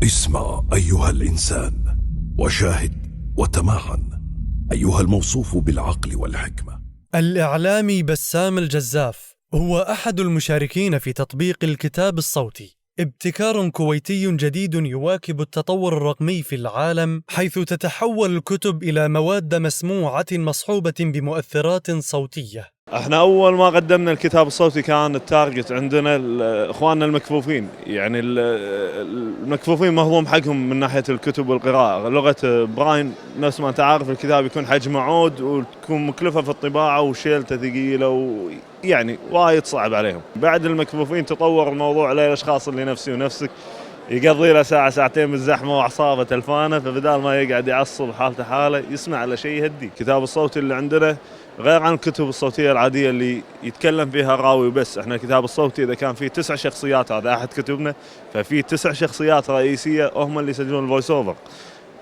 اسمع أيها الإنسان، وشاهد وتمعن أيها الموصوف بالعقل والحكمة. الإعلامي بسام الجزاف هو أحد المشاركين في تطبيق الكتاب الصوتي، ابتكار كويتي جديد يواكب التطور الرقمي في العالم، حيث تتحول الكتب إلى مواد مسموعة مصحوبة بمؤثرات صوتية. احنا اول ما قدمنا الكتاب الصوتي كان التارجت عندنا اخواننا المكفوفين، يعني المكفوفين مهضوم حقهم من ناحيه الكتب والقراءه، لغه براين نفس ما انت عارف الكتاب يكون حجمه عود وتكون مكلفه في الطباعه وشيلته ثقيله ويعني وايد صعب عليهم. بعد المكفوفين تطور الموضوع للاشخاص اللي نفسي ونفسك يقضي له ساعه ساعتين بالزحمه واعصابه تلفانه، فبدال ما يقعد يعصب حالته حاله يسمع على شيء يهدي. الكتاب الصوتي اللي عندنا غير عن الكتب الصوتية العادية اللي يتكلم فيها الراوي بس. احنا الكتاب الصوتي اذا كان فيه 9 شخصيات، هذا احد كتبنا، ففي 9 شخصيات رئيسية هم اللي يسجلون الفويس اوفر.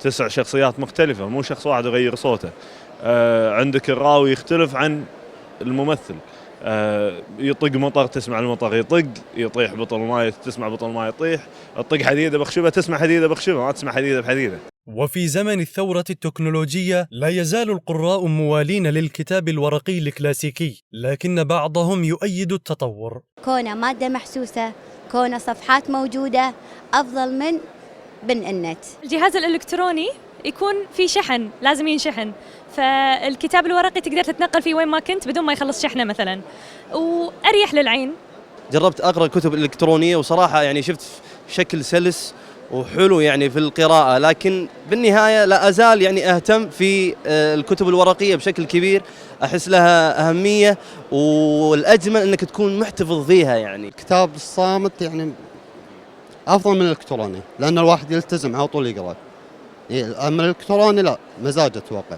9 شخصيات مختلفة، مو شخص واحد يغير صوته. عندك الراوي يختلف عن الممثل. يطق مطر تسمع المطر يطق، يطيح بطل ماء تسمع بطل ماء يطيح، تطق حديدة بخشبة تسمع حديدة بخشبة، ما تسمع حديدة بحديدة. وفي زمن الثورة التكنولوجية لا يزال القراء موالين للكتاب الورقي الكلاسيكي، لكن بعضهم يؤيد التطور. كونه مادة محسوسة، كونه صفحات موجودة، أفضل من النت. الجهاز الإلكتروني يكون في شحن، لازم ينشحن، فالكتاب الورقي تقدر تتنقل فيه وين ما كنت بدون ما يخلص شحنه مثلا، وأريح للعين. جربت أقرأ كتب إلكترونية وصراحة يعني شفت شكل سلس وحلو يعني في القراءة، لكن بالنهاية لا أزال يعني أهتم في الكتب الورقية بشكل كبير، أحس لها أهمية والأجمل أنك تكون محتفظ فيها. يعني الكتاب الصامت يعني أفضل من الإلكتروني، لأن الواحد يلتزم على طول يقرأ، أما الإلكتروني لا، مزاج أتوقع.